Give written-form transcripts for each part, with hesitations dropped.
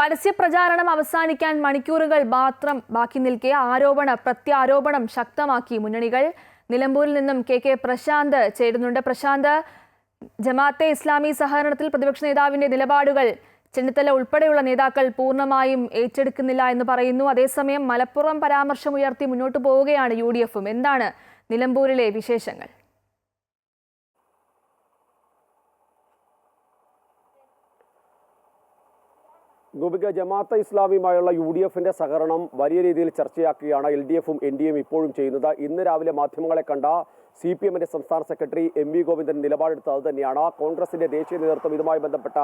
പരസ്യപ്രചാരണം അവസാനിക്കാൻ മണിക്കൂറുകൾ മാത്രം ബാക്കി നിൽക്കെ പ്രത്യാരോപണം ശക്തമാക്കി മുന്നണികൾ. നിലമ്പൂരിൽ നിന്നും കെ പ്രശാന്ത് ചേരുന്നുണ്ട്. പ്രശാന്ത്, ജമാഅത്തെ ഇസ്ലാമി സഹകരണത്തിൽ പ്രതിപക്ഷ നേതാവിന്റെ നിലപാടുകൾ ചെന്നിത്തല ഉൾപ്പെടെയുള്ള നേതാക്കൾ പൂർണ്ണമായും ഏറ്റെടുക്കുന്നില്ല എന്ന് പറയുന്നു. അതേസമയം മലപ്പുറം പരാമർശമുയർത്തി മുന്നോട്ട് പോവുകയാണ് UDF-ഉം. എന്താണ് നിലമ്പൂരിലെ വിശേഷങ്ങൾ? ഗോപിക, ജമാഅത്തെ ഇസ്ലാമിയുമായുള്ള UDF-ന്റെ സഹകരണം വലിയ രീതിയിൽ ചർച്ചയാക്കുകയാണ് LDF-ഉം NDA-യും ഇപ്പോഴും ചെയ്യുന്നത്. ഇന്ന് രാവിലെ മാധ്യമങ്ങളെ കണ്ട CPM-ന്റെ സംസ്ഥാന സെക്രട്ടറി MV ഗോവിന്ദൻ നിലപാടെടുത്തത് അത് തന്നെയാണ്. കോൺഗ്രസിന്റെ ദേശീയ നേതൃത്വം ഇതുമായി ബന്ധപ്പെട്ട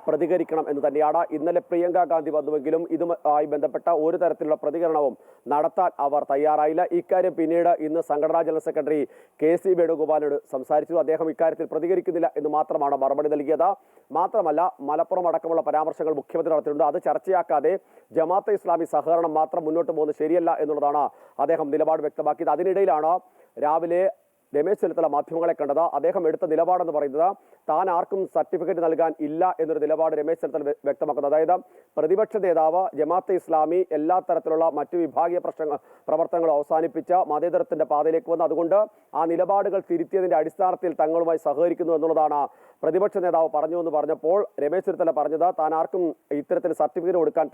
പ്രതികരിക്കണം എന്ന് തന്നെയാണ്. ഇന്നലെ പ്രിയങ്ക ഗാന്ധി വന്നുവെങ്കിലും ഇതുമായി ബന്ധപ്പെട്ട ഒരു തരത്തിലുള്ള പ്രതികരണവും നടത്താൻ അവർ തയ്യാറായില്ല. ഇക്കാര്യം പിന്നീട് ഇന്ന് സംഘടനാ ജനറൽ സെക്രട്ടറി KC വേണുഗോപാലിനോട് സംസാരിച്ചു. അദ്ദേഹം ഇക്കാര്യത്തിൽ പ്രതികരിക്കുന്നില്ല എന്ന് മാത്രമാണ് മറുപടി നൽകിയത്. മാത്രമല്ല, മലപ്പുറം അടക്കമുള്ള പരാമർശങ്ങൾ മുഖ്യമന്ത്രി നടത്തിയിട്ടുണ്ട്. അത് ചർച്ചയാക്കാതെ ജമാഅത്തെ ഇസ്ലാമി സഹകരണം മാത്രം മുന്നോട്ട് പോകുന്നത് ശരിയല്ല എന്നുള്ളതാണ് അദ്ദേഹം നിലപാട് വ്യക്തമാക്കിയത്. അതിനിടയിലാണ് രാവിലെ രമേശ് ചെന്നിത്തല മാധ്യമങ്ങളെ കണ്ടത്. അദ്ദേഹം എടുത്ത നിലപാടെന്ന് പറയുന്നത് താൻ ആർക്കും സർട്ടിഫിക്കറ്റ് നൽകാൻ ഇല്ല എന്നൊരു നിലപാട് രമേശ് ചെന്നിത്തല വ്യക്തമാക്കുന്നത്. അതായത് പ്രതിപക്ഷ നേതാവ് ജമാഅത്തെ ഇസ്ലാമി എല്ലാ തരത്തിലുള്ള മറ്റു വിഭാഗീയ പ്രവർത്തനങ്ങൾ അവസാനിപ്പിച്ച മതേതരത്തിന്റെ പാതയിലേക്ക് വന്നു. അതുകൊണ്ട് ആ നിലപാടുകൾ തിരുത്തിയതിന്റെ അടിസ്ഥാനത്തിൽ തങ്ങളുമായി സഹകരിക്കുന്നു എന്നുള്ളതാണ് പ്രതിപക്ഷ നേതാവ് പറഞ്ഞു എന്ന് പറഞ്ഞപ്പോൾ രമേശ് ചെന്നിത്തല പറഞ്ഞത് താൻ ആർക്കും ഇത്തരത്തിൽ സർട്ടിഫിക്കറ്റ് കൊടുക്കാൻ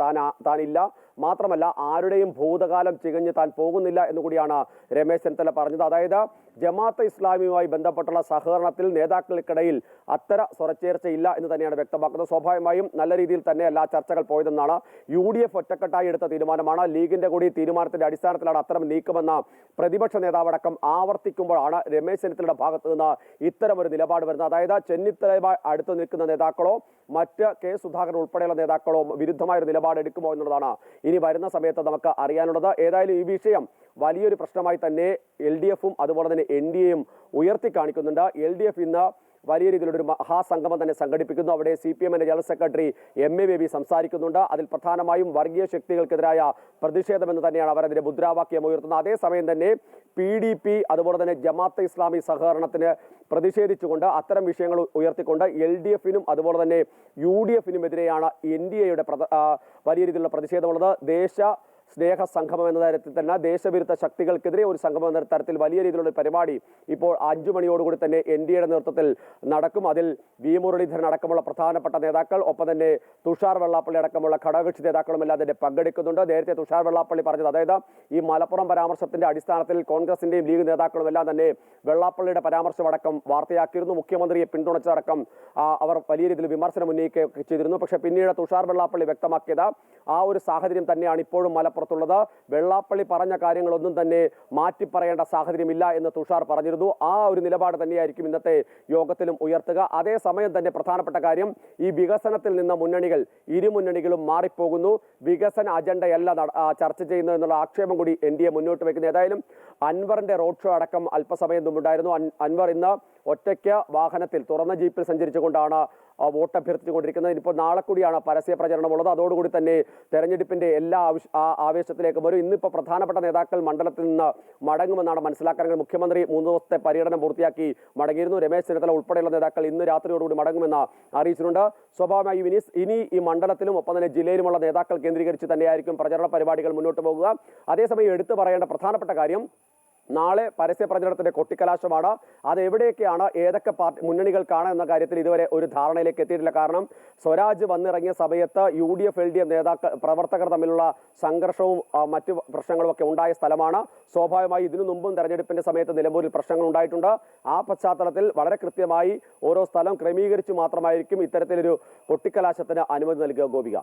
താനില്ല, മാത്രമല്ല ആരുടെയും ഭൂതകാലം ചികഞ്ഞ് താൻ പോകുന്നില്ല എന്നുകൂടിയാണ് രമേശ് ചെന്നിത്തല പറഞ്ഞത്. അതായത് ജമാഅത്തെ ഇസ്ലാമിയുമായി ബന്ധപ്പെട്ടുള്ള സഹകരണത്തിൽ നേതാക്കൾക്കിടയിൽ അത്തരം സ്വരച്ചേർച്ചയില്ല എന്ന് തന്നെയാണ് വ്യക്തമാക്കുന്നത്. സ്വാഭാവികമായും നല്ല രീതിയിൽ തന്നെയല്ല ചർച്ചകൾ പോയതെന്നാണ്. UDF ഒറ്റക്കെട്ടായി എടുത്ത തീരുമാനമാണ്. ലീഗിന്റെ കൂടി തീരുമാനത്തിന്റെ അടിസ്ഥാനത്തിലാണ് അത്തരം നീക്കമെന്ന പ്രതിപക്ഷ നേതാവടക്കം ആവർത്തിക്കുമ്പോഴാണ് രമേശ് ചെന്നിത്തലയുടെ ഭാഗത്ത് നിന്ന് ഇത്തരമൊരു നിലപാട് വരുന്നത്. അതായത് ചെന്നിത്തലയുമായി അടുത്ത് നിൽക്കുന്ന നേതാക്കളോ മറ്റ് കെ സുധാകരൻ ഉൾപ്പെടെയുള്ള നേതാക്കളോ വിരുദ്ധമായ ഒരു നിലപാട് എടുക്കുമോ എന്നുള്ളതാണ് ഇനി വരുന്ന സമയത്ത് നമുക്ക് അറിയാനുള്ളത്. ഏതായാലും ഈ വിഷയം വലിയൊരു പ്രശ്നമായി തന്നെ LDF-ഉം അതുപോലെ തന്നെ NDA-യും ഉയർത്തി കാണിക്കുന്നുണ്ട്. LDF ഇന്ന് വലിയ രീതിയിലുള്ള ഒരു മഹാസംഗമം തന്നെ സംഘടിപ്പിക്കുന്നു. അവിടെ CPM-ന്റെ ജനറൽ സെക്രട്ടറി MA ബേബി സംസാരിക്കുന്നുണ്ട്. അതിൽ പ്രധാനമായും വർഗീയ ശക്തികൾക്കെതിരായ പ്രതിഷേധമെന്ന് തന്നെയാണ് അവർ അതിന്റെ മുദ്രാവാക്യം ഉയർത്തുന്നത്. അതേസമയം തന്നെ PDP അതുപോലെ തന്നെ ജമാഅത്തെ ഇസ്ലാമി സഹകരണത്തിന് പ്രതിഷേധിച്ചുകൊണ്ട് അത്തരം വിഷയങ്ങൾ ഉയർത്തിക്കൊണ്ട് LDF-നും അതുപോലെ തന്നെ UDF-നും എതിരെയാണ് NDA-യുടെ വലിയ രീതിയിലുള്ള പ്രതിഷേധമുള്ളത്. സ്നേഹ സംഗമം എന്ന തരത്തിൽ തന്നെ ദേശവിരുദ്ധ ശക്തികൾക്കെതിരെ ഒരു സംഗമം എന്ന തരത്തിൽ വലിയ രീതിയിലുള്ള പരിപാടി ഇപ്പോൾ 5 മണിയോടുകൂടി തന്നെ NDA-യുടെ നേതൃത്വത്തിൽ നടക്കും. അതിൽ V മുരളീധരൻ അടക്കമുള്ള പ്രധാനപ്പെട്ട നേതാക്കൾ, ഒപ്പം തന്നെ തുഷാർ വെള്ളാപ്പള്ളി അടക്കമുള്ള ഘടകകക്ഷി നേതാക്കളും എല്ലാം അതിന്റെ പങ്കെടുക്കുന്നുണ്ട്. നേരത്തെ തുഷാർ വെള്ളാപ്പള്ളി പറഞ്ഞത്, അതായത് ഈ മലപ്പുറം പരാമർശത്തിന്റെ അടിസ്ഥാനത്തിൽ കോൺഗ്രസിന്റെയും ലീഗ് നേതാക്കളും എല്ലാം തന്നെ വെള്ളാപ്പള്ളിയുടെ പരാമർശമടക്കം വാർത്തയാക്കിയിരുന്നു. മുഖ്യമന്ത്രിയെ പിന്തുണച്ചതടക്കം അവർ വലിയ രീതിയിൽ വിമർശനം ഉന്നയിക്കുകയൊക്കെ ചെയ്തിരുന്നു. പക്ഷേ പിന്നീട് തുഷാർ വെള്ളാപ്പള്ളി വ്യക്തമാക്കിയത് ആ ഒരു സാഹചര്യം തന്നെയാണ് ഇപ്പോഴും മലപ്പുറത്തുള്ളത്. വെള്ളാപ്പള്ളി പറഞ്ഞ കാര്യങ്ങളൊന്നും തന്നെ മാറ്റി പറയേണ്ട സാഹചര്യമില്ല എന്ന് തുഷാർ പറഞ്ഞിരുന്നു. ആ ഒരു നിലപാട് തന്നെയായിരിക്കും ഇന്നത്തെ യോഗത്തിലും ഉയർത്തുക. അതേസമയം തന്നെ പ്രധാനപ്പെട്ട കാര്യം, ഈ വികസനത്തിൽ നിന്ന് ഇരു മുന്നണികളും മാറിപ്പോകുന്നു. വികസന അജണ്ടയല്ല ചർച്ച ചെയ്യുന്നത് എന്നുള്ള ആക്ഷേപം കൂടി NDA മുന്നോട്ട് വയ്ക്കുന്നു. ഏതായാലും അൻവറിന്റെ റോഡ് ഷോ അടക്കം അല്പസമയം മുമ്പുണ്ടായിരുന്നു. അൻവർ ഇന്ന് ഒറ്റയ്ക്ക് വാഹനത്തിൽ തുറന്ന ജീപ്പിൽ സഞ്ചരിച്ചുകൊണ്ടാണ് വോട്ട് അഭ്യർത്ഥിച്ചുകൊണ്ടിരിക്കുന്നത്. ഇപ്പോൾ നാളെ കൂടിയാണ് പരസ്യ പ്രചരണമുള്ളത്. അതോടുകൂടി തന്നെ തെരഞ്ഞെടുപ്പിന്റെ എല്ലാ ആവേശത്തിലേക്ക് വരും. ഇന്നിപ്പോൾ പ്രധാനപ്പെട്ട നേതാക്കൾ മണ്ഡലത്തിൽ നിന്ന് മടങ്ങുമെന്നാണ് മനസ്സിലാക്കാൻ. മുഖ്യമന്ത്രി 3 ദിവസത്തെ പര്യടനം പൂർത്തിയാക്കി മടങ്ങിയിരുന്നു. രമേശ് ചെന്നിത്തല ഉൾപ്പെടെയുള്ള നേതാക്കൾ ഇന്ന് രാത്രിയോടുകൂടി മടങ്ങുമെന്ന് അറിയിച്ചിട്ടുണ്ട്. സ്വാഭാവികമായി ഇനി ഈ മണ്ഡലത്തിലും ഒപ്പം തന്നെ ജില്ലയിലുമുള്ള നേതാക്കൾ കേന്ദ്രീകരിച്ച് തന്നെയായിരിക്കും പ്രചരണ പരിപാടികൾ മുന്നോട്ട് പോകുക. അതേസമയം എടുത്തു പറയേണ്ട പ്രധാനപ്പെട്ട കാര്യം, നാളെ പരസ്യ പ്രചരണത്തിന്റെ കൊട്ടിക്കലാശമാണ്. അത് എവിടെയൊക്കെയാണ്, ഏതൊക്കെ മുന്നണികൾക്കാണ് എന്ന കാര്യത്തിൽ ഇതുവരെ ഒരു ധാരണയിലേക്ക് എത്തിയിട്ടില്ല. കാരണം സ്വരാജ് വന്നിറങ്ങിയ സമയത്ത് UDF LDF പ്രവർത്തകർ തമ്മിലുള്ള സംഘർഷവും മറ്റു പ്രശ്നങ്ങളും ഒക്കെ ഉണ്ടായ സ്ഥലമാണ്. സ്വാഭാവികമായി ഇതിനു മുമ്പും തെരഞ്ഞെടുപ്പിന്റെ സമയത്ത് നിലമ്പൂരിൽ പ്രശ്നങ്ങൾ ഉണ്ടായിട്ടുണ്ട്. ആ പശ്ചാത്തലത്തിൽ വളരെ കൃത്യമായി ഓരോ സ്ഥലം ക്രമീകരിച്ചു മാത്രമായിരിക്കും ഇത്തരത്തിലൊരു കൊട്ടിക്കലാശത്തിന് അനുമതി നൽകുക. ഗോപിക.